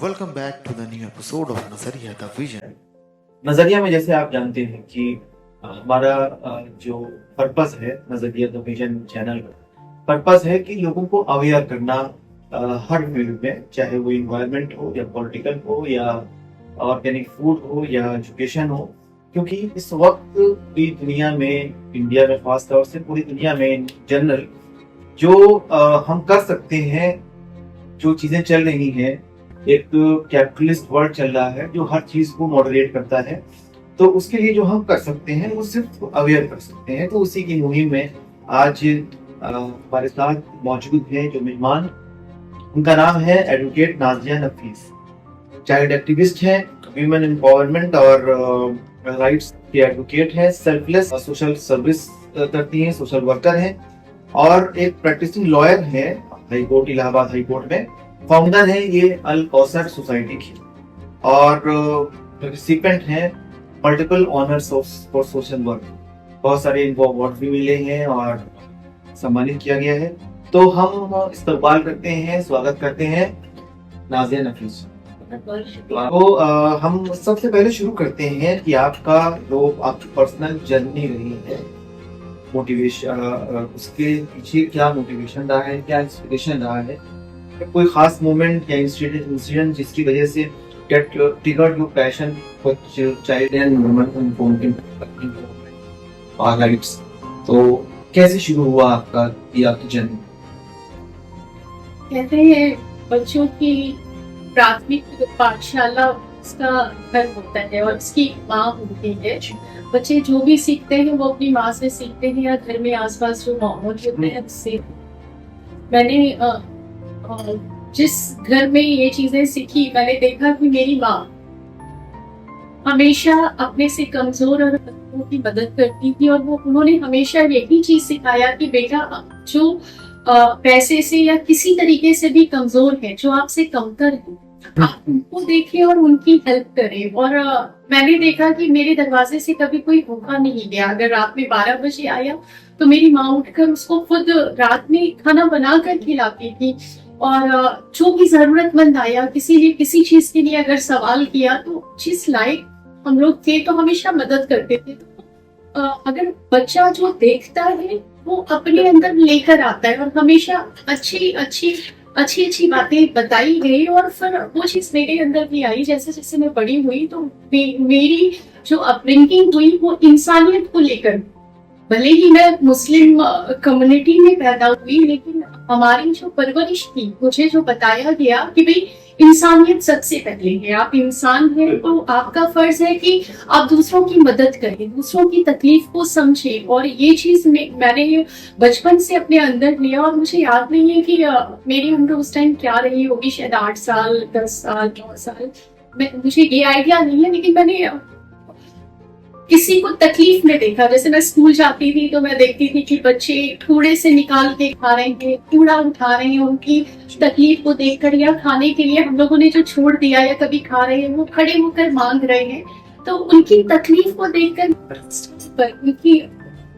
Welcome back to the new episode of Nazariya the Vision. नजरिया में जैसे आप जानते हैं कि हमारा जो पर्पस है नजरिया द विजन चैनल का पर्पस है कि लोगों को अवेयर करना हर फील्ड में, चाहे वो इन्वायरमेंट हो या पॉलिटिकल हो या ऑर्गेनिक फूड हो या एजुकेशन हो। क्योंकि इस वक्त पूरी दुनिया में, इंडिया में खास तौर से पूरी दुनिया में जनरल, जो हम कर सकते हैं, जो चीजें चल रही हैं, एक कैपिटलिस्ट वर्ल्ड चल रहा है जो हर चीज को मॉडरेट करता है। तो उसके लिए जो हम कर सकते हैं वो सिर्फ अवेयर कर सकते हैं। तो उसी की मुहिम में आज हमारे साथ मौजूद है जो मेहमान, उनका नाम है एडवोकेट नाजिया नफीस। चाइल्ड एक्टिविस्ट हैं, वीमेन एम्पावरमेंट और राइट्स के एडवोकेट हैं, सेल्फलेस सोशल सर्विस करती हैं, सोशल वर्कर हैं और एक प्रैक्टिसिंग लॉयर है high court, Allahabad high court में। फाउंडर है ये अल कौसर सोसाइटी की और रिसिपेंट हैं multiple honours for social work. बहुत सारे इनको अवार्ड भी मिले हैं और सम्मानित किया गया है। तो हम इस्तकबाल करते हैं, स्वागत करते हैं नाजिया नफीस। तो हम सबसे पहले शुरू करते हैं कि आपका जो आपकी पर्सनल जर्नी रही है, मोटिवेशन, उसके पीछे क्या मोटिवेशन रहा है, क्या इंस्पिरेशन रहा है, कोई खास मोमेंट या इंसिडेंट जिसकी वजह से get triggered your passion for child and women rights. तो कैसे शुरू हुआ आपका ये आपकी जर्नी? कहते हैं बच्चों की प्राथमिक पाठशाला उसका घर होता है और उसकी माँ होती है। बच्चे जो भी सीखते हैं वो अपनी माँ से सीखते हैं या घर में आसपास जो माहौल होते हैं उससे। मैंने जिस घर में ये चीजें सीखी, मैंने देखा कि मेरी माँ हमेशा अपने से कमजोर और बच्चों की मदद करती थी और उन्होंने हमेशा यही चीज सिखाया कि बेटा जो पैसे से या किसी तरीके से भी कमजोर है, जो आपसे कमतर है, आप उनको देखें और उनकी हेल्प करें। और मैंने देखा कि मेरे दरवाजे से कभी कोई भूखा नहीं गया। अगर रात में 12 बजे आया तो मेरी माँ उठकर उसको खुद रात में खाना बना कर खिलाती थी। और जो भी जरूरतमंद आया, किसी चीज के लिए अगर सवाल किया, तो जिस लायक हम लोग थे तो हमेशा मदद करते थे। तो अगर बच्चा जो देखता है वो अपने अंदर लेकर आता है और हमेशा अच्छी बातें बताई गई और फिर वो चीज मेरे अंदर भी आई। जैसे जैसे मैं बड़ी हुई तो मेरी जो अपब्रिंगिंग हुई वो इंसानियत को लेकर। भले ही मैं मुस्लिम कम्युनिटी में पैदा हुई, लेकिन हमारी जो परवरिश थी, मुझे जो बताया गया कि भाई इंसानियत सबसे पहले है। आप इंसान हैं तो आपका फर्ज है कि आप दूसरों की मदद करें, दूसरों की तकलीफ को समझें। और ये चीज मैंने बचपन से अपने अंदर लिया और मुझे याद नहीं है कि मेरी उम्र उस टाइम क्या रही होगी, शायद 8 साल, 10 साल, 9 साल, मुझे ये आइडिया नहीं है। लेकिन मैंने किसी को तकलीफ में देखा। जैसे मैं स्कूल जाती थी तो मैं देखती थी कि बच्चे कूड़े से निकाल के खा रहे हैं, कूड़ा उठा रहे हैं, उनकी तकलीफ को देखकर, या खाने के लिए हम लोगों ने जो छोड़ दिया या कभी खा रहे हैं वो खड़े होकर मांग रहे हैं। तो उनकी तकलीफ को देखकर, उनकी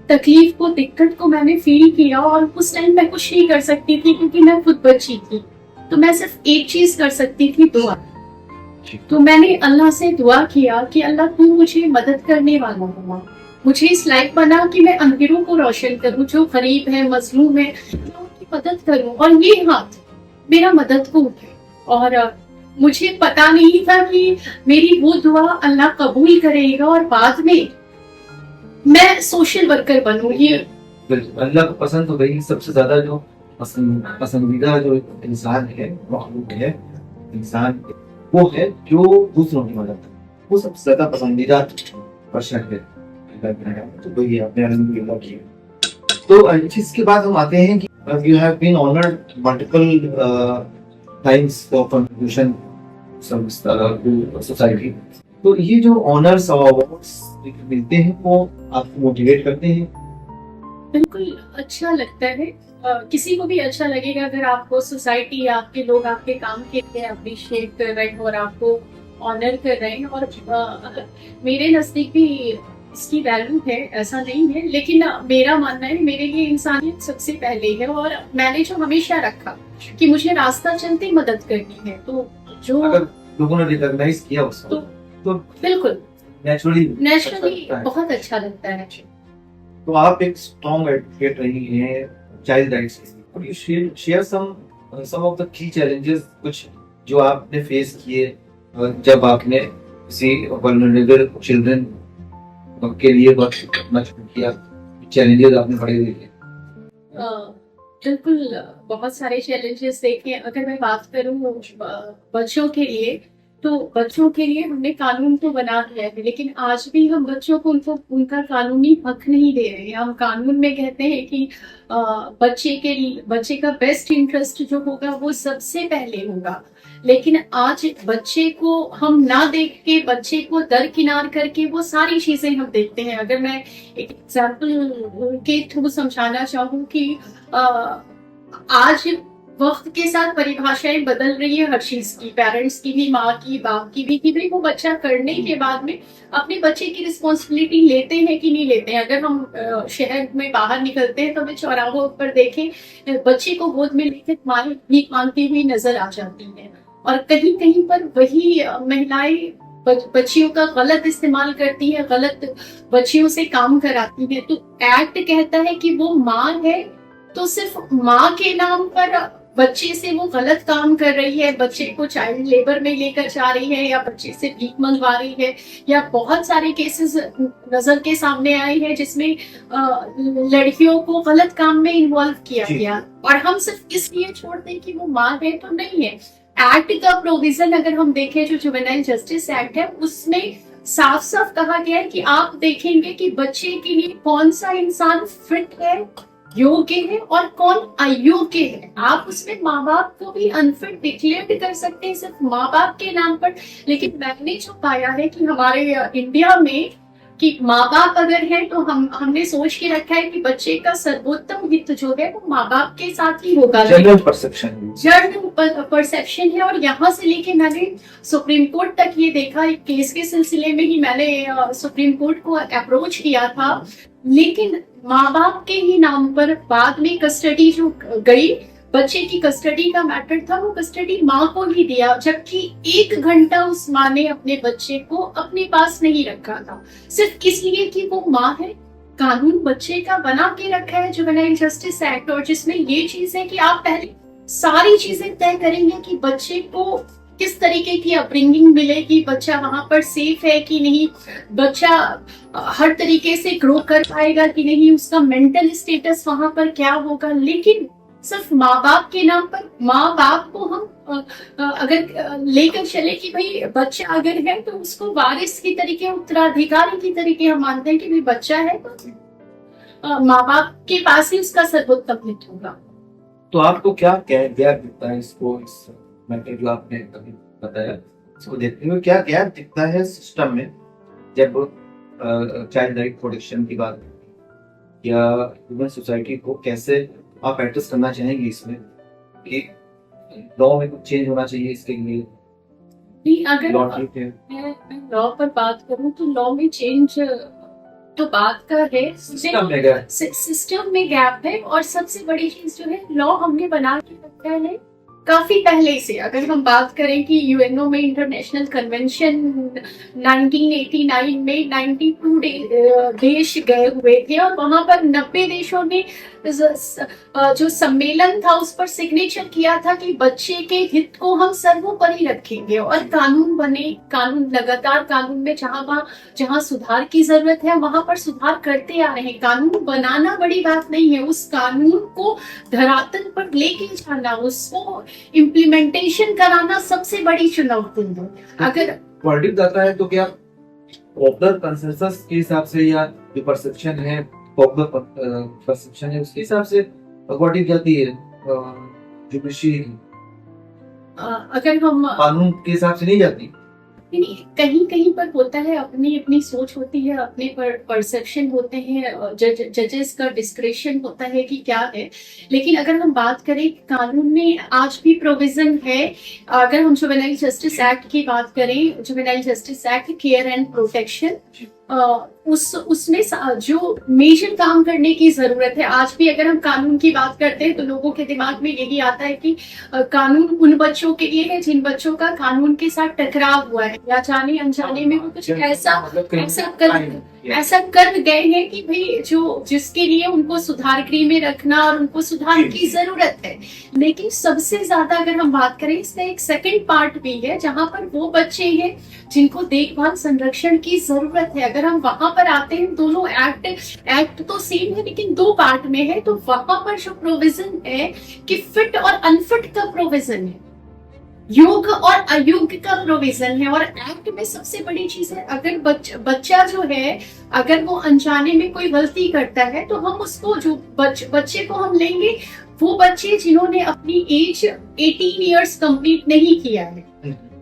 तकलीफ को दिक्कत को मैंने फील किया। और उस टाइम मैं कुछ नहीं कर सकती थी क्योंकि मैं खुद बच्ची थी। तो मैं सिर्फ एक चीज कर सकती थी, दुआ। तो मैंने अल्लाह से दुआ किया कि अल्लाह तू मुझे मदद करने वाला बना, मुझे इस लायक बना कि मैं अंधेरों को रोशन करूं, जो गरीब है, मजलूम है, मैं उनकी मदद करूं। और ये हाथ मेरा मदद को उठाए। और मुझे पता नहीं था कि मेरी वो दुआ अल्लाह कबूल करेगा और बाद में मैं सोशल वर्कर बनूं। ये अल्लाह को पसंद तो वही सबसे ज्यादा जो पसंदीदा जो इंसान है, मखलूक है, इंसान वो है जो दूसरों की मदद करे, वो सबसे ज्यादा पसंदीदा पर्सन है। तो वही आपने अल्हम्दुलिल्लाह किया। तो इसके बाद हम आते हैं कि you have been honoured multiple times for contribution service to society. तो ये जो ऑनर्स और अवार्ड्स मिलते हैं वो आपको मोटिवेट करते हैं? बिल्कुल अच्छा लगता है। किसी को भी अच्छा लगेगा अगर आपको सोसाइटी या आपके लोग आपके काम के लिए अप्रिशिएट कर रहे हैं और आपको ऑनर कर रहे हैं। और मेरे नजदीक भी इसकी वैल्यू है, ऐसा नहीं है। लेकिन मेरा मानना है, मेरे लिए इंसानियत सबसे पहले है। और मैंने जो हमेशा रखा कि मुझे रास्ता चलते मदद करनी है, तो जो अगर लोगों ने रिकॉग्नाइज किया उसको तो बिल्कुल नेचुरली बहुत अच्छा लगता है। तो आप एक स्ट्रॉन्ग एडवोकेट रही हैं चाइल्ड राइट्स के लिए। Share some of the key challenges, कुछ जो आपने फेस किए जब आपने किसी वल्नरेबल चिल्ड्रन के लिए वर्क करना शुरू किया, चैलेंजेस आपने बड़े देखे? बिल्कुल बहुत सारे चैलेंजेस देखे। अगर मैं बात करूं बच्चों के लिए, तो बच्चों के लिए हमने कानून तो बना दिया है, लेकिन आज भी हम बच्चों को उनका कानूनी हक नहीं दे रहे हैं। हम कानून में कहते हैं कि बच्चे का बेस्ट इंटरेस्ट जो होगा वो सबसे पहले होगा, लेकिन आज बच्चे को हम ना देख के, बच्चे को दरकिनार करके वो सारी चीजें हम देखते हैं। अगर मैं एक एग्जाम्पल के थ्रू समझाना चाहूँ कि आज वक्त के साथ परिभाषाएं बदल रही है हर चीज की, पेरेंट्स की भी, माँ की, बाप की भी, कि भाई वो बच्चा करने के बाद में अपने बच्चे की रिस्पॉन्सिबिलिटी लेते हैं कि नहीं लेते हैं। अगर हम शहर में बाहर निकलते हैं तो हमें चौराहों पर देखें बच्चे को गोद में लेकर माँ भीख मांगती हुई नजर आ जाती है, और कहीं कहीं पर वही महिलाएं बच्चियों का गलत इस्तेमाल करती है, गलत बच्चियों से काम कराती है। तो एक्ट कहता है कि वो माँ है, तो सिर्फ माँ के नाम पर बच्चे से वो गलत काम कर रही है, बच्चे को चाइल्ड लेबर में लेकर जा रही है, या बच्चे से भीख मंगवा रही है, या बहुत सारे केसेस नजर के सामने आए हैं जिसमें लड़कियों को गलत काम में इन्वॉल्व किया गया, और हम सिर्फ इसलिए छोड़ दें कि वो माँ है तो नहीं है। एक्ट का प्रोविजन अगर हम देखें, जो जुवेनाइल जस्टिस एक्ट है, उसमें साफ साफ कहा गया है कि आप देखेंगे कि बच्चे के लिए कौन सा इंसान फिट है, योग्य है, और कौन अयोग्य है। आप उसमें माँ बाप को भी अनफिट डिक्लेयर कर सकते हैं सिर्फ माँ बाप के नाम पर। लेकिन मैंने जो पाया है कि हमारे इंडिया में कि माँ बाप अगर है तो हमने सोच के रखा है कि बच्चे का सर्वोत्तम हित जो है वो माँ बाप के साथ ही होगा। जनरल परसेप्शन है, और यहाँ से लेके मैंने सुप्रीम कोर्ट तक ये देखा। एक केस के सिलसिले में ही मैंने सुप्रीम कोर्ट को अप्रोच किया था, लेकिन माँ बाप के ही नाम पर बाद में कस्टडी जो गई, बच्चे की कस्टडी का मैटर था, वो कस्टडी माँ को ही दिया, जबकि 1 घंटा उस माँ ने अपने बच्चे को अपने पास नहीं रखा था, सिर्फ इसलिए कि वो माँ है। कानून बच्चे का बना के रखा है जुवेनाइल जस्टिस एक्ट, और जिसमें ये चीज है कि आप पहले सारी चीजें तय करेंगे कि बच्चे को किस तरीके की अपब्रिंगिंग मिलेगी, बच्चा वहां पर सेफ है कि नहीं, बच्चा हर तरीके से ग्रो कर पाएगा कि नहीं, उसका मेंटल स्टेटस वहां पर क्या होगा। लेकिन सिर्फ माँ बाप के नाम पर, माँ बाप को हम अगर लेकर चले कि भाई बच्चा अगर है तो उसको वारिस की तरीके, उत्तराधिकारी की तरीके हम मानते हैं कि भाई बच्चा है तो माँ बाप के पास ही उसका सर्वोत्तम हित होगा। तो आपको क्या गैप दिखता है इसको, इस मैटर जो आपने कभी बताया, इसको देखते हुए क्या गैप दिखता है सिस्टम में जब चाइल्ड राइट प्रोटेक्शन की बात, या ह्यूमन सोसाइटी को कैसे आप एड्रेस करना चाहेंगे इसमें कि लॉ में कुछ चेंज होना चाहिए इसके लिए? अगर मैं लॉ पर बात करूं तो लॉ में चेंज तो बात का है, सिस्टम में गैप है। और सबसे बड़ी चीज जो है, लॉ हमने बना के रखा है काफी पहले से। अगर हम बात करें कि यूएनओ में इंटरनेशनल कन्वेंशन 1989 में 92 देश गए हुए थे, और वहां पर 90 देशों ने जो सम्मेलन था उस पर सिग्नेचर किया था कि बच्चे के हित को हम सर्वोपरि रखेंगे, और कानून बने, कानून लगातार कानून में जहां सुधार की जरूरत है वहां पर सुधार करते आ रहे हैं। कानून बनाना बड़ी बात नहीं है, उस कानून को धरातल पर लेके जाना, उसको इम्प्लीमेंटेशन कराना सबसे बड़ी चुनौती है। अगर वर्डिक्ट आता है तो क्या पॉपुलर कंसेंसस के हिसाब से, या जो परसेप्शन है, पॉपुलर परसेप्शन है, उसके हिसाब से वर्डिक्ट जाती है जुडिशरी, अगर हम कानून के हिसाब से नहीं जाती? कहीं कहीं पर होता है, अपनी अपनी सोच होती है, अपने परसेप्शन होते हैं, जजेस का डिस्क्रेशन होता है कि क्या है। लेकिन अगर हम बात करें, कानून में आज भी प्रोविजन है। अगर हम जुवेनाइल जस्टिस एक्ट की बात करें, juvenile justice act care and protection, उसमें जो मेजर काम करने की जरूरत है। आज भी अगर हम कानून की बात करते हैं तो लोगों के दिमाग में यही आता है कि कानून उन बच्चों के लिए है जिन बच्चों का कानून के साथ टकराव हुआ है, या जाने अनजाने में वो कुछ ऐसा कर गए हैं कि भाई जिसके लिए उनको सुधार गृह में रखना और उनको सुधार की जरूरत है। लेकिन सबसे ज्यादा अगर हम बात करें, इसका एक सेकंड पार्ट भी है जहां पर वो बच्चे हैं जिनको देखभाल संरक्षण की जरूरत है। अगर हम वहां पर आते हैं, दोनों एक्ट तो सेम है लेकिन दो पार्ट में है, तो वहां पर जो प्रोविजन है कि फिट और अनफिट का प्रोविजन है, योग्य और अयोग्य का प्रोविजन है। और एक्ट में सबसे बड़ी चीज है, अगर बच्चा जो है अगर वो अनजाने में कोई गलती करता है तो हम उसको जो बच्चे को हम लेंगे वो बच्चे जिन्होंने अपनी एज 18 इयर्स कंप्लीट नहीं किया है,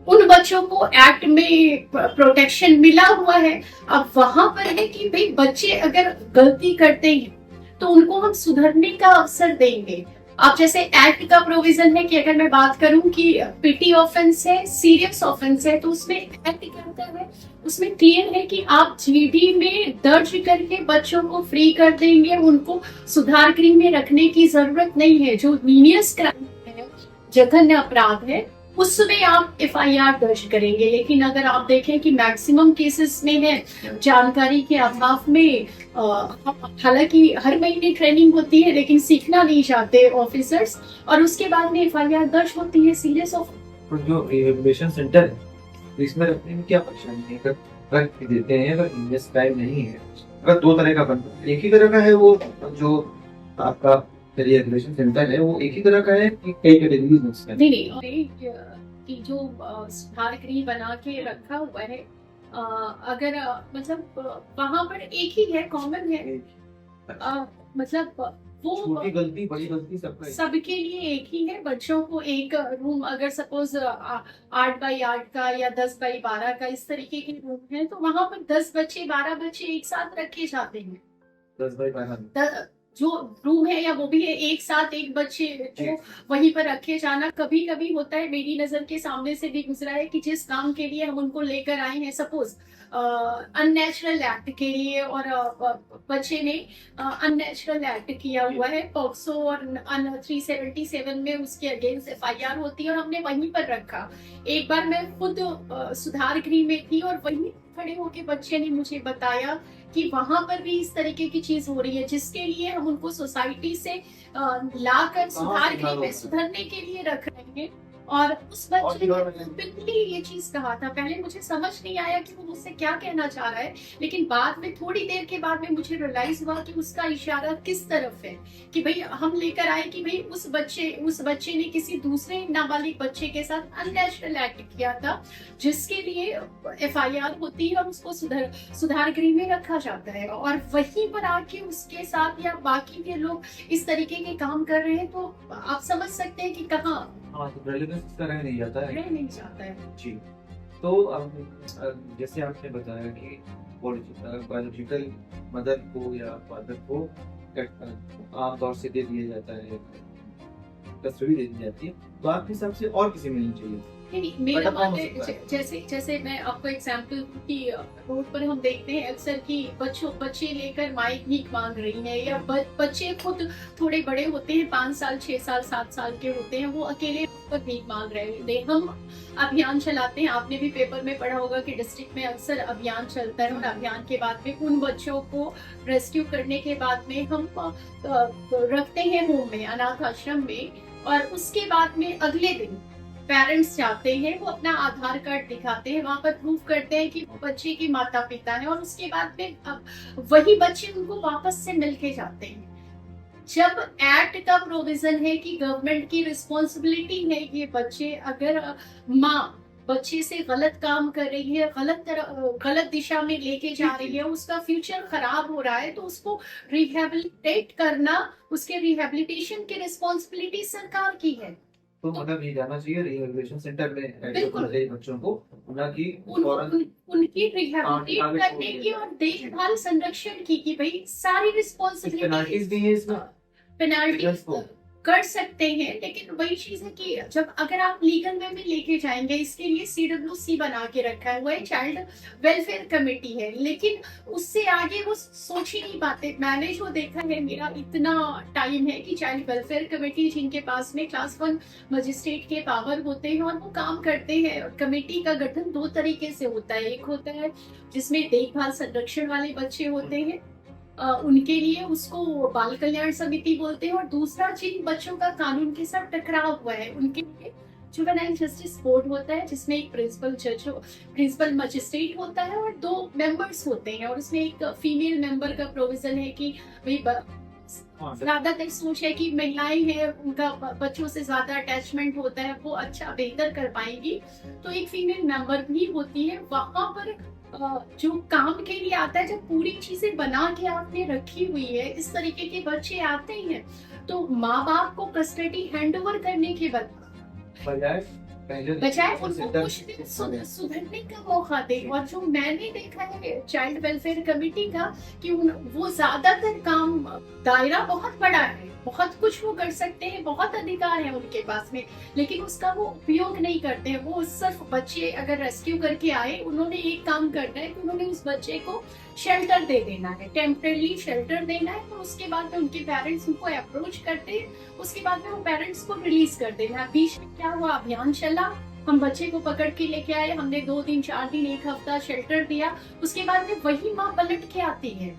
उन बच्चों को एक्ट में प्रोटेक्शन मिला हुआ है। अब वहां पर है कि भाई बच्चे अगर गलती करते हैं तो उनको हम सुधरने का अवसर देंगे। अब जैसे एक्ट का प्रोविजन है कि अगर मैं बात करूं कि पिटी ऑफेंस है, सीरियस ऑफेंस है, तो उसमें एक्ट कहता है, उसमें क्लियर है कि आप जीडी में दर्ज करके बच्चों को फ्री कर देंगे, उनको सुधार गृह में रखने की जरूरत नहीं है। जो हीनियस क्राइम है, जघन्य अपराध है, उसमें आप एफआईआर दर्ज करेंगे। लेकिन अगर आप देखें कि मैक्सिमम केसेस में है जानकारी के अभाव में, हालांकि हर महीने ट्रेनिंग होती है लेकिन सीखना नहीं चाहते ऑफिसर्स, और उसके बाद में एफआईआर दर्ज होती है सीरियस ऑफेंस। जो रिहेबिलिटेशन सेंटर है इसमें रखने में क्या परेशानी है? अगर रख देते हैं, अगर इन्वेस्ट टाइम नहीं है, अगर दो तरह का बनता है, एक ही तरह का है वो जो आपका रिहेबिलिटेशन सेंटर है, वो एक ही तरह का है कि कई कैटेगरीज में? नहीं, कि जो सुधार गृह बना के रखा हुआ है, अगर मतलब वहां पर एक ही है, कॉमन है, मतलब वो छोटी गलती बड़ी गलती सबके लिए एक ही है। बच्चों को एक रूम, अगर सपोज 8x8 का या 10x12 का इस तरीके के रूम है, तो वहां पर 10 बच्चे 12 बच्चे एक साथ रखे जाते हैं। 10x12 जो रूम है या वो भी है, एक साथ एक बच्चे को वहीं पर रखे जाना कभी कभी होता है। मेरी नजर के सामने से भी गुजरा है कि जिस काम के लिए हम उनको लेकर आए हैं, सपोज अननेचुरल एक्ट के लिए, और बच्चे ने अननेचुरल एक्ट किया हुआ है, पॉक्सो और 377 में उसके अगेंस्ट एफआईआर होती है और हमने वहीं पर रखा। एक बार मैं खुद सुधार गृह में थी और वहीं खड़े होके बच्चे ने मुझे बताया कि वहां पर भी इस तरीके की चीज हो रही है, जिसके लिए हम उनको सोसाइटी से लाकर सुधार गृह में सुधरने के लिए रख रहे हैं। और उस बच्चे ने बिल्कुल ये चीज कहा था। पहले मुझे समझ नहीं आया कि वो मुझसे क्या कहना चाह रहा है, लेकिन बाद में थोड़ी देर के बाद में मुझे रियलाइज हुआ कि उसका इशारा किस तरफ है, कि भाई हम लेकर आए कि भाई उस बच्चे ने किसी दूसरे नाबालिग बच्चे के साथ अननेचुरल एक्ट किया था, जिसके लिए एफआईआर होती है और उसको सुधार गृह में रखा जाता है। और वहीं पर आके उसके साथ या बाकी के लोग इस तरीके के काम कर रहे हैं, तो आप समझ सकते हैं कि कहाँ रेलेवेंस इसका रह नहीं जाता है। रह नहीं जाता है जी। तो जैसे आपने बताया कि बायोलॉजिकल मदर को या फादर को आमतौर से दे दिया जाता है, कस्टडी दे दी जाती है, तो आपके हिसाब से और किसी मिलनी चाहिए? नहीं, मेरा मानना है, जैसे मैं आपको एग्जांपल की, रोड पर हम देखते हैं अक्सर कि बच्चे लेकर माई भीख मांग रही है, या बच्चे खुद थोड़े बड़े होते हैं, 5 साल 6 साल 7 साल के होते हैं, वो अकेले पर भीख मांग रहे हैं। हम अभियान चलाते हैं, आपने भी पेपर में पढ़ा होगा कि डिस्ट्रिक्ट में अक्सर अभियान चलता है, और अभियान के बाद में उन बच्चों को रेस्क्यू करने के बाद में हम रखते हैं होम में, अनाथ आश्रम में, और उसके बाद में अगले दिन पेरेंट्स जाते हैं, वो अपना आधार कार्ड दिखाते हैं, वहां पर प्रूव करते हैं कि वो बच्चे के माता पिता हैं, और उसके बाद में वही बच्चे उनको वापस से मिलके जाते हैं। जब एक्ट का प्रोविजन है कि गवर्नमेंट की रिस्पॉन्सिबिलिटी है, ये बच्चे, अगर माँ बच्चे से गलत काम कर रही है, गलत दिशा में लेके जा रही है, उसका फ्यूचर खराब हो रहा है, तो उसको रिहेबिलिटेट करना, उसके रिहेबिलिटेशन की रिस्पॉन्सिबिलिटी सरकार की है। तो मतलब ये जाना चाहिए रिहेबिलिटेशन सेंटर में बच्चों को, उनकी रिहेबिलिटेट करने की और देखभाल संरक्षण की, भाई सारी रिस्पॉन्सिबिलिटी। पेनाल्टीज भी है इसमें? पेनाल्टी कर सकते हैं, लेकिन वही चीज है कि जब अगर आप लीगल वे में लेके जाएंगे, इसके लिए CWC बना के रखा है, वो एक चाइल्ड वेलफेयर कमेटी है, लेकिन उससे आगे वो सोच ही नहीं पाते। मैंने जो देखा है, मेरा इतना टाइम है कि चाइल्ड वेलफेयर कमेटी जिनके पास में क्लास 1 मजिस्ट्रेट के पावर होते हैं और वो काम करते हैं। कमेटी का गठन 2 तरीके से होता है, एक होता है जिसमें देखभाल संरक्षण वाले बच्चे होते हैं, उनके लिए उसको बाल कल्याण समिति बोलते हैं, और दूसरा जिन बच्चों का कानून के साथ टकराव हुआ है उनके लिए जुवेनाइल जस्टिस बोर्ड होता है, जिसमें एक प्रिंसिपल मजिस्ट्रेट होता है और 2 मेंबर्स होते हैं, और उसमें एक फीमेल मेंबर का प्रोविजन है कि भाई ज्यादातर सोच है कि महिलाएं हैं, उनका बच्चों से ज्यादा अटैचमेंट होता है, वो अच्छा बेहतर कर पाएंगी, तो एक फीमेल मेंबर भी होती है। वहां पर जो काम के लिए आता है, जब पूरी चीजें बना के आपने रखी हुई है, इस तरीके के बच्चे आते हैं, तो माँ बाप को कस्टडी हैंड ओवर करने के बजाय उनको कुछ दिन सुधरने का मौका दे। और जो मैंने देखा है चाइल्ड वेलफेयर कमेटी का, कि वो ज्यादातर काम, दायरा बहुत बड़ा है, बहुत कुछ वो कर सकते हैं, बहुत अधिकार है उनके पास में, लेकिन उसका वो उपयोग नहीं करते हैं। वो सिर्फ बच्चे अगर रेस्क्यू करके आए, उन्होंने एक काम करना है कि उन्होंने उस बच्चे को शेल्टर दे देना है, टेम्परेरी शेल्टर देना है, और उसके बाद में उनके पेरेंट्स उनको अप्रोच करते हैं, उसके बाद में वो पेरेंट्स को रिलीज कर देना है। बीच में क्या हुआ, अभियान चला, हम बच्चे को पकड़ के लेके आए, हमने 2 दिन 4 दिन 1 हफ्ता शेल्टर दिया, उसके बाद में वही माँ पलट के आती है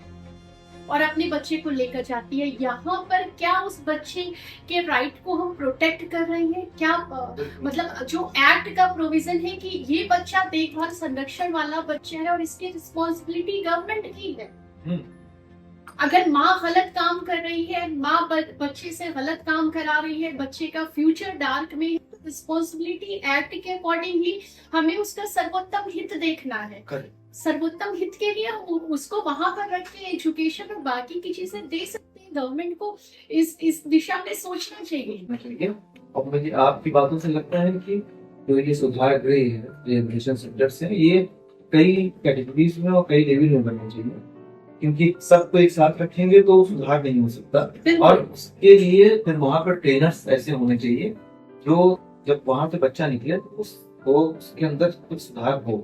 और अपने बच्चे को लेकर जाती है। यहाँ पर क्या उस बच्चे के राइट को हम प्रोटेक्ट कर रहे हैं? क्या मतलब जो एक्ट का प्रोविजन है कि ये बच्चा देखभाल संरक्षण वाला बच्चा है और इसकी रिस्पॉन्सिबिलिटी गवर्नमेंट की है। अगर माँ गलत काम कर रही है, माँ बच्चे से गलत काम करा रही है, बच्चे का फ्यूचर डार्क में, रिस्पॉन्सिबिलिटी एक्ट के अकॉर्डिंगली हमें उसका सर्वोत्तम हित देखना है। सर्वोत्तम हित के लिए उसको वहां पर रख के एजुकेशन और बाकी की चीजें दे सकते हैं। गवर्नमेंट को इस दिशा में सोचना चाहिए। और मुझे आपकी बातों से लगता है कि जो ये सुधार गृह है, रिहेबिलिटेशन सेंटर्स हैं, ये कई कैटेगरीज में और कई लेवल में बनने चाहिए, क्योंकि सबको एक साथ रखेंगे तो सुधार नहीं हो सकता। और उसके लिए फिर वहाँ पर ट्रेनर्स ऐसे होने चाहिए जो जब वहाँ से बच्चा निकले तो उसके अंदर कुछ सुधार हो।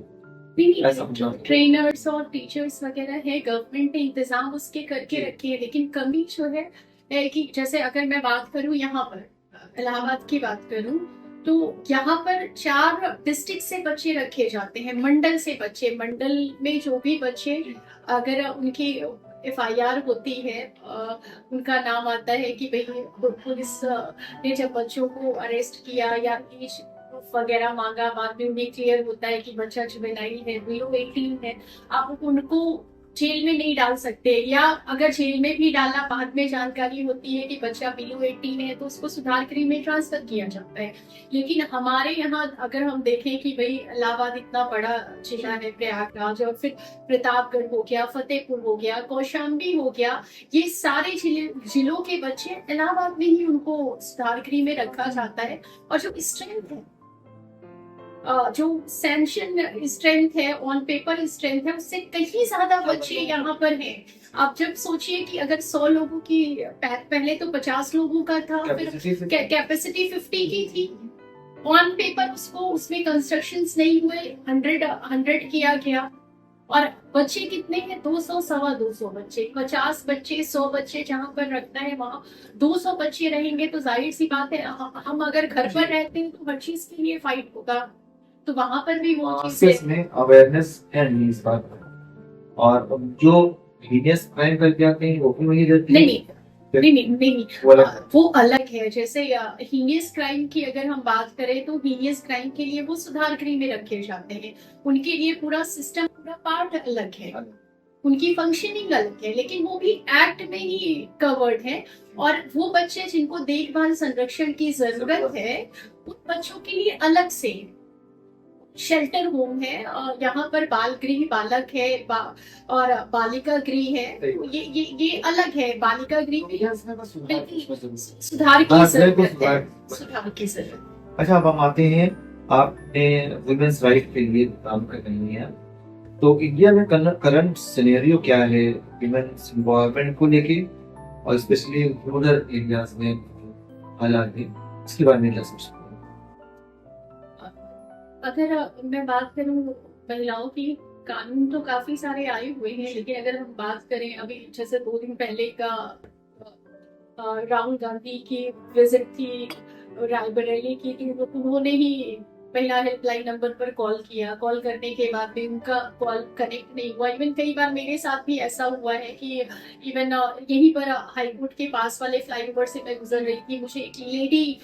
जो ट्रेनर्स और टीचर्स वगैरह है, गवर्नमेंट ने इंतजाम उसके करके रखे हैं, लेकिन कमी जो है कि जैसे अगर मैं बात करूं, यहाँ पर इलाहाबाद की बात करूं, तो यहाँ पर 4 डिस्ट्रिक्ट से बच्चे रखे जाते हैं, मंडल से बच्चे, मंडल में जो भी बच्चे अगर उनकी FIR होती है, उनका नाम आता है कि भाई पुलिस ने जब बच्चों को अरेस्ट किया या वगैरह मांगा, बाद में उन्हें क्लियर होता है कि बच्चा जुवेनाइल है, बिलो 18 है, आप उनको जेल में नहीं डाल सकते, या अगर जेल में भी डालना, बाद में जानकारी होती है कि बच्चा बिलो 18 है, तो उसको सुधार गृह में ट्रांसफर किया जाता है। लेकिन हमारे यहाँ अगर हम देखें कि भाई इलाहाबाद इतना बड़ा जिला है, प्रयागराज, और फिर प्रतापगढ़ हो गया, फतेहपुर हो गया, कौशाम्बी हो गया, ये सारे जिलों के बच्चे इलाहाबाद में ही उनको सुधार गृह में रखा जाता है। और जो स्ट्रेंथ है, जो सैंक्शन स्ट्रेंथ है, ऑन पेपर स्ट्रेंथ है, उससे कहीं ज्यादा बच्चे यहाँ पर हैं। आप जब सोचिए कि अगर 100 लोगों की, पहले तो 50 लोगों का था, फिर कैपेसिटी 50 की थी, ऑन पेपर उसमें कंस्ट्रक्शंस नहीं हुए, 100 किया गया, और बच्चे कितने हैं? 200, 250 बच्चे, 50 बच्चे, 100 बच्चे जहाँ पर रखना है वहाँ 200 बच्चे रहेंगे, तो जाहिर सी बात है हम अगर घर पर रहते हैं तो हर चीज के लिए फाइट होगा, तो वहां पर भी वो चीज में अवेयरनेस है नहीं इस बात पर। और जो हीनियस क्राइम करके आते हैं वो भी वही रहती है। नहीं, वो अलग है। जैसे हीनियस क्राइम की अगर हम बात करें, तो हीनियस क्राइम के लिए वो सुधार गृह में रखे जाते हैं, उनके लिए पूरा सिस्टम, पूरा पार्ट अलग है, उनकी फंक्शनिंग अलग है, लेकिन वो भी एक्ट में ही कवर्ड है। और वो बच्चे जिनको देखभाल संरक्षण की जरूरत है, उन बच्चों के लिए अलग से शेल्टर होम है, यहाँ पर बाल गृह बालक है, और बालिका गृह है, ये अलग है। बालिका गृह सुधार की जरूरत। अच्छा, अब हम आते हैं, आपने वुमेन्स राइट के लिए काम कर रही हैं, तो इंडिया में करंट सिनेरियो क्या है वुमेन्स एम्पावरमेंट को लेके, और स्पेशली रूरल एरियाज में हालात है, इसके बारे में क्या सोचते हैं? अगर मैं बात करूं महिलाओं की, कानून तो काफी सारे आए हुए हैं, लेकिन अगर हम बात करें अभी जैसे 2 दिन पहले का राहुल गांधी की विजिट थी रायबरेली की, तो उन्होंने ही महिला हेल्पलाइन नंबर पर कॉल किया। कॉल करने के बाद भी उनका कॉल कनेक्ट नहीं हुआ। इवन कई बार मेरे साथ भी ऐसा हुआ है कि इवन यहीं पर हाईकोर्ट के पास वाले फ्लाईओवर से मैं गुजर रही थी, मुझे एक लेडी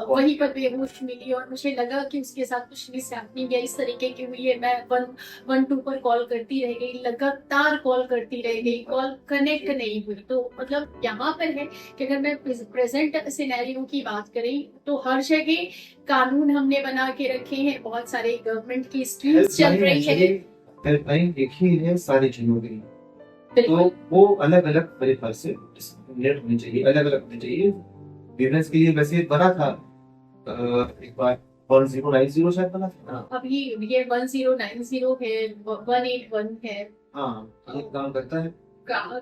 वहीं पर बेहोश मिली और मुझे लगा कि उसके साथ कुछ मिसहैपनिंग है, इस तरीके की हुई है। मैं 112 पर कॉल करती रह गई, लगातार कॉल करती रह गई, कॉल कनेक्ट नहीं हुई। तो मतलब यहाँ पर है कि अगर मैं प्रेजेंट सिनेरियो की बात करें तो हर जगह कानून हमने बना के रखे हैं, बहुत सारे गवर्नमेंट की स्कीम्स चल रही है। हेल्पलाइन एक ही है सारी चीजों के लिए, बिल्कुल। तो वो अलग अलग तरीके से डिस्क्रिमिनेट होनी चाहिए, अलग अलग होनी चाहिए। बिजनेस के लिए वैसे बना था एक बार 1090 शायद बना था। अभी ये 1090 है, 181 है। हाँ, ये काम करता है। का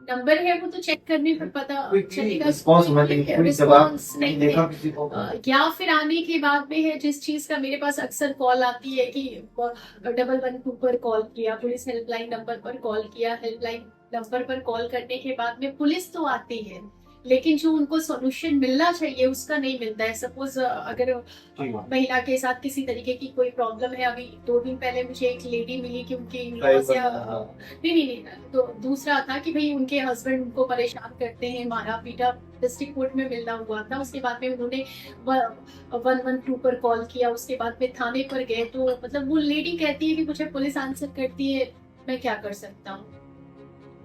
नंबर है, वो तो चेक करने पर पता चलेगा। रिस्पॉन्स होना चाहिए, कोई जवाब नहीं देखा है। किसी को। या फिर आने के बाद में है जिस चीज का मेरे पास अक्सर कॉल आती है कि 112 पर कॉल किया, पुलिस हेल्पलाइन नंबर पर कॉल किया। हेल्पलाइन नंबर पर कॉल करने के बाद में पुलिस तो आती है, लेकिन जो उनको सॉल्यूशन मिलना चाहिए उसका नहीं मिलता है। सपोज अगर महिला के साथ किसी तरीके की कोई प्रॉब्लम है, अभी 2 दिन पहले मुझे एक लेडी मिली कि उनके in-laws या नहीं, तो दूसरा था कि भाई उनके हस्बैंड उनको परेशान करते हैं, मारा पीटा। डिस्ट्रिक्ट कोर्ट में मिलना हुआ था, उसके बाद में उन्होंने 112 पर कॉल किया, उसके बाद में थाने पर गए। तो मतलब वो लेडी कहती है कि मुझे पुलिस आंसर करती है, मैं क्या कर सकता हूँ।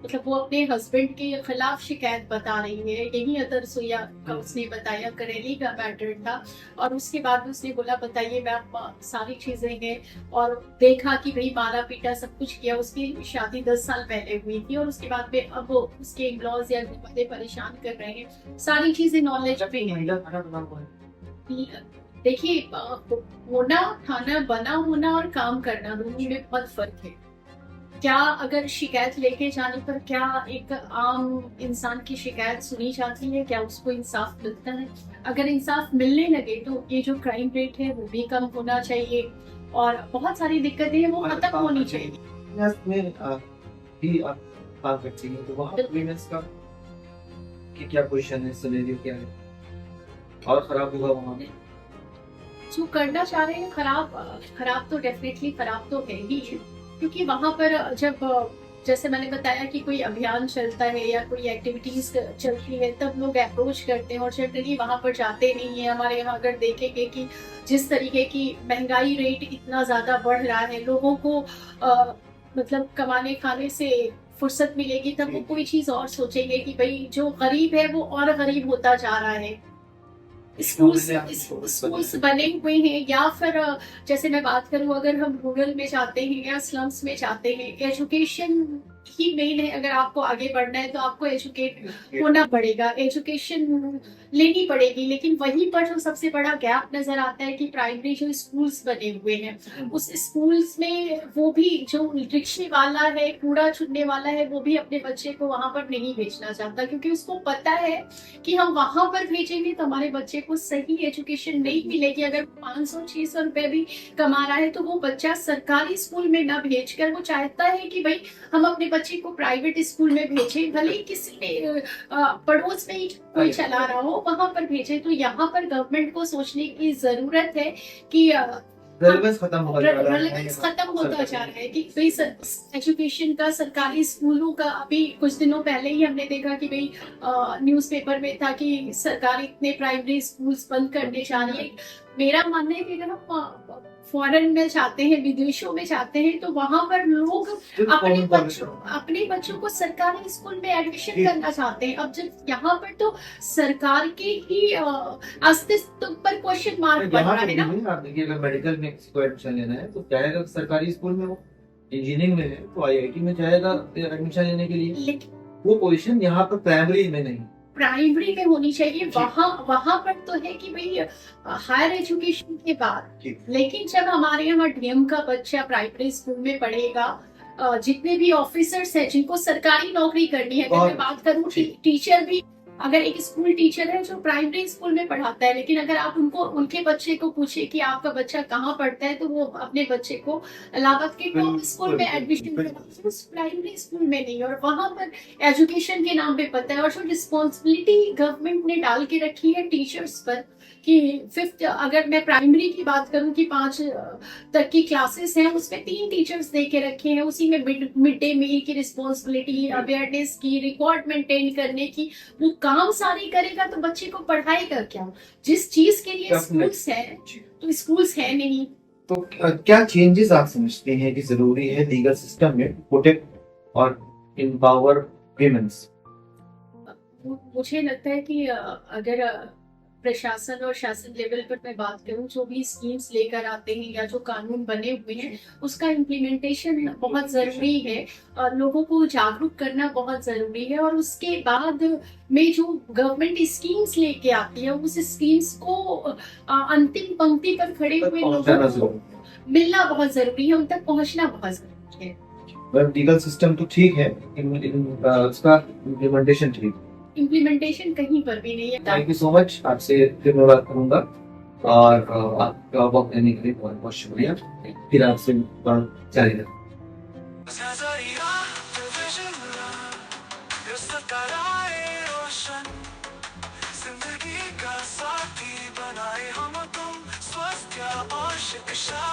मतलब वो अपने हस्बैंड के खिलाफ शिकायत बता रही है। यही अदर सोया का उसने बताया, करेली का मैटर था। और उसके बाद उसने बोला बताइए मैम, सारी चीजें हैं और देखा कि भाई मारा पीटा सब कुछ किया। उसकी शादी 10 साल पहले हुई थी और उसके बाद में अब उसके इन-लॉज या घर वाले परेशान कर रहे हैं। सारी चीजें नॉलेज पे देखिए, होना, खाना बना होना और काम करना, दोनों में बहुत फर्क है। क्या अगर शिकायत लेके जाने पर क्या एक आम इंसान की शिकायत सुनी जाती है, क्या उसको इंसाफ मिलता है? अगर इंसाफ मिलने लगे तो ये जो क्राइम रेट है वो भी कम होना चाहिए और बहुत सारी दिक्कतें हैं वो खत्म होनी चाहिए। भी आप काम करती हैं तो वहाँ वुमेन्स का कि क्या पोजीशन है, सिनेरियो क्या है और खराब होगा वहाँ में? जो करना चाह रहे हैं खराब तो डेफिनेटली खराब तो है ही, क्योंकि वहां पर जब जैसे मैंने बताया कि कोई अभियान चलता है या कोई एक्टिविटीज चलती है तब लोग अप्रोच करते हैं और जनरली वहां पर जाते नहीं है। हमारे यहाँ अगर देखेंगे कि जिस तरीके की महंगाई रेट इतना ज्यादा बढ़ रहा है, लोगों को मतलब कमाने खाने से फुर्सत मिलेगी तब वो कोई चीज और सोचेंगे कि भाई जो गरीब है वो और गरीब होता जा रहा है। स्कूल्स बने हुए हैं या फिर जैसे मैं बात करूं, अगर हम रूरल में जाते हैं या स्लम्स में जाते हैं, एजुकेशन ही मेन है। अगर आपको आगे बढ़ना है तो आपको एजुकेट होना पड़ेगा, एजुकेशन लेनी पड़ेगी। लेकिन वहीं पर जो सबसे बड़ा गैप नजर आता है कि प्राइमरी जो स्कूल्स बने हुए हैं उस स्कूल्स में वो भी जो रिक्शे वाला है, कूड़ा चुनने वाला है, वो भी अपने बच्चे को वहां पर नहीं भेजना चाहता, क्योंकि उसको पता है कि हम वहां पर भेजेंगे तो हमारे बच्चे को सही एजुकेशन नहीं मिलेगी। अगर 500-600 रुपए भी कमा रहा है तो वो बच्चा सरकारी स्कूल में न भेजकर वो चाहता है कि भाई हम अपने बच्चे को प्राइवेट स्कूल में भेजें, भले ही किसी ने पड़ोस में ही कोई चला रहा हो वहां पर भेजे। तो यहाँ पर गवर्नमेंट को सोचने की जरूरत है कि रेलेवेंस खत्म होता जा रहा है कि भाई एजुकेशन का, सरकारी स्कूलों का। अभी कुछ दिनों पहले ही हमने देखा कि भाई न्यूज़पेपर में था कि सरकार इतने प्राइमरी स्कूल्स बंद करने जा रही है। मेरा मानना है कि अगर हम फॉरेन में जाते हैं, विदेशों में जाते हैं तो वहां पर लोग अपने बच्चों को सरकारी स्कूल में एडमिशन करना चाहते हैं। अब जब यहाँ पर तो सरकार के ही अस्तित्व पर क्वेश्चन मार्क बन रहा है ना। आप देखिए, अगर मेडिकल में किसी को एडमिशन लेना है तो चाहेगा सरकारी स्कूल में, वो इंजीनियरिंग में है तो IIT में चाहेगा एडमिशन लेने के लिए। वो पोजीशन यहाँ पर प्राइमरी में नहीं, प्राइमरी में होनी चाहिए। वहां पर तो है कि भाई हायर एजुकेशन के बाद, लेकिन जब हमारे यहाँ DM का बच्चा प्राइमरी स्कूल में पढ़ेगा, जितने भी ऑफिसर्स हैं जिनको सरकारी नौकरी करनी है, अगर मैं बात करूँ टीचर भी अगर एक स्कूल टीचर है जो प्राइमरी स्कूल में पढ़ाता है, लेकिन अगर आप उनको उनके बच्चे को पूछे कि आपका बच्चा कहाँ पढ़ता है, तो वो अपने बच्चे को इलाहाबाद के टॉप स्कूल में एडमिशन करवाते, उस प्राइमरी स्कूल में नहीं, और वहां पर एजुकेशन के नाम पे पता है। और जो रिस्पॉन्सिबिलिटी गवर्नमेंट ने डाल के रखी है टीचर्स पर कि 5th, अगर मैं प्राइमरी की बात करूं कि 5 तक की क्लासेस हैं, उसमें 3 टीचर्स दे के रखे हैं, उसी में मिड डे मील की रिस्पॉन्सिबिलिटी, अवेयरनेस की, रिकॉर्ड मेंटेन करने की, वो काम सारी करेगा तो बच्चे को पढ़ाएगा क्या? जिस चीज के लिए स्कूल्स है, तो स्कूल्स है नहीं। तो क्या चेंजेस आप समझते हैं कि जरूरी है लीगल सिस्टम में प्रोटेक्ट और एम्पावर विमेन्स? मुझे लगता है कि अगर प्रशासन और शासन लेवल पर मैं बात करूं, जो भी स्कीम्स लेकर आते हैं या जो कानून बने हुए हैं, उसका इम्प्लीमेंटेशन बहुत जरूरी है, लोगों को जागरूक करना बहुत जरूरी है, और उसके बाद में जो गवर्नमेंट स्कीम्स लेके आती है, उस स्कीम्स को अंतिम पंक्ति पर खड़े हुए लोगों को मिलना बहुत जरूरी है, उन तक पहुंचना बहुत जरूरी है। लीगल सिस्टम तो ठीक है, उसका इम्प्लीमेंटेशन ठीक, इम्प्लीमेंटेशन कहीं पर भी नहीं है। Thank you so much. आपसे फिर मैं बात करूंगा, और आपका वक्त देने के लिए बहुत बहुत शुक्रिया। फिर आपसे बात जारी रखें। जिंदगी का साथी बनाए हम तुम, स्वस्थ और शिक्षा